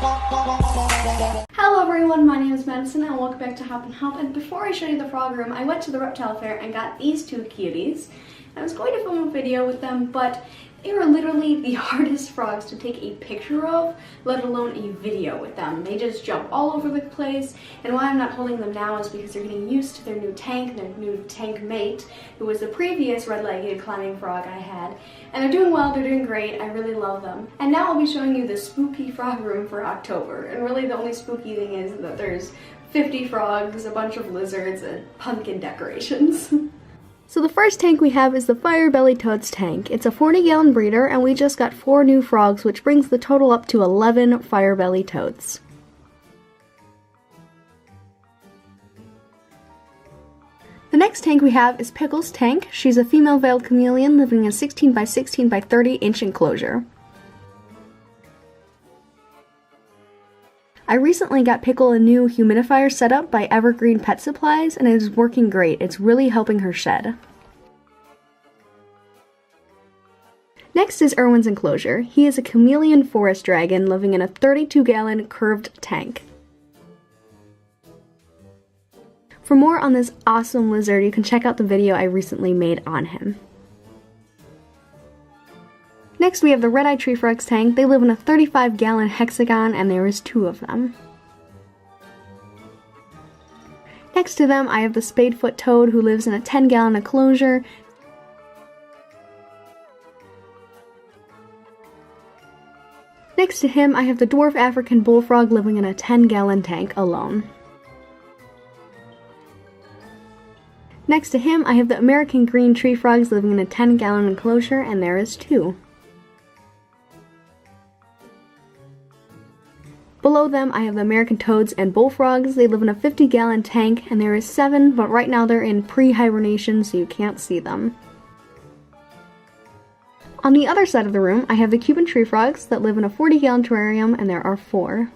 Hello everyone, my name is Madison and welcome back to Hopp'in. And before I show you the frog room, I went to the reptile fair and got these two cuties. I was going to film a video with them, but they were literally the hardest frogs to take a picture of, let alone a video with them. They just jump all over the place, and why I'm not holding them now is because they're getting used to their new tank mate, who was the previous red-legged climbing frog I had. And they're doing well, they're doing great, I really love them. And now I'll be showing you the spooky frog room for October. And really the only spooky thing is that there's 50 frogs, a bunch of lizards, and pumpkin decorations. So the first tank we have is the Fire-Belly Toads tank. It's a 40-gallon breeder, and we just got 4 new frogs, which brings the total up to 11 Fire-Belly Toads. The next tank we have is Pickle's tank. She's a female veiled chameleon living in a 16 by 16 by 30 inch enclosure. I recently got Pickle a new humidifier setup by Evergreen Pet Supplies, and it is working great. It's really helping her shed. Next is Irwin's enclosure. He is a chameleon forest dragon living in a 32-gallon curved tank. For more on this awesome lizard, you can check out the video I recently made on him. Next we have the red-eyed tree frogs tank. They live in a 35-gallon hexagon, and there is 2 of them. Next to them I have the spadefoot toad, who lives in a 10-gallon enclosure. Next to him I have the dwarf African bullfrog living in a 10-gallon tank alone. Next to him I have the American green tree frogs living in a 10-gallon enclosure, and there is 2. Below them, I have the American toads and bullfrogs. They live in a 50-gallon tank, and there is 7, but right now they're in pre-hibernation, so you can't see them. On the other side of the room, I have the Cuban tree frogs that live in a 40-gallon terrarium, and there are 4.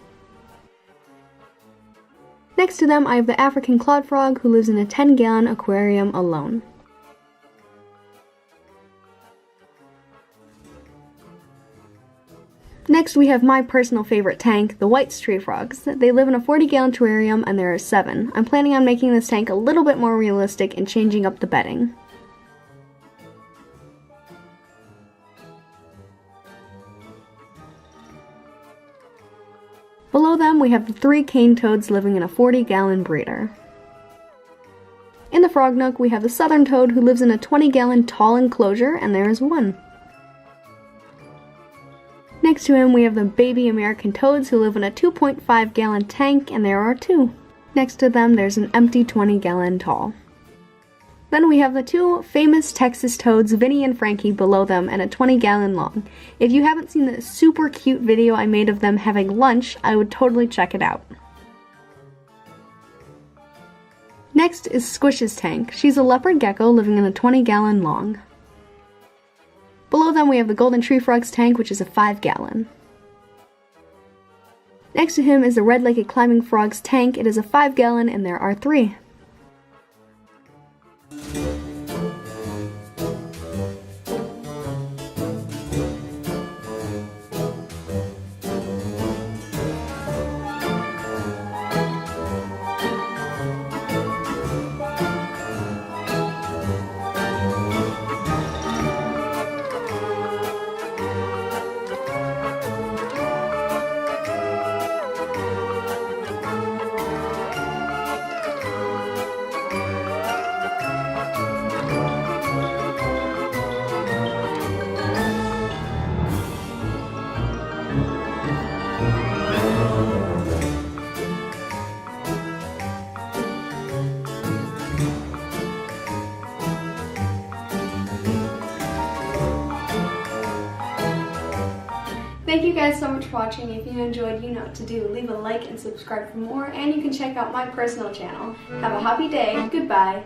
Next to them, I have the African cloud frog, who lives in a 10-gallon aquarium alone. Next we have my personal favorite tank, the White's tree frogs. They live in a 40-gallon terrarium, and there are 7. I'm planning on making this tank a little bit more realistic and changing up the bedding. Below them we have the 3 cane toads living in a 40-gallon breeder. In the frog nook we have the southern toad, who lives in a 20-gallon tall enclosure, and there is 1. Next to him we have the baby American toads, who live in a 2.5-gallon tank, and there are 2. Next to them there's an empty 20-gallon tall. Then we have the 2 famous Texas toads, Vinny and Frankie, below them, and a 20-gallon long. If you haven't seen the super cute video I made of them having lunch, I would totally check it out. Next is Squish's tank. She's a leopard gecko living in a 20-gallon long. Below them we have the golden tree frog's tank, which is a 5-gallon. Next to him is the red-legged climbing frog's tank. It is a 5-gallon, and there are 3. Thank you guys so much for watching. If you enjoyed, you know what to do. Leave a like and subscribe for more, and you can check out my personal channel. Have a happy day. Goodbye.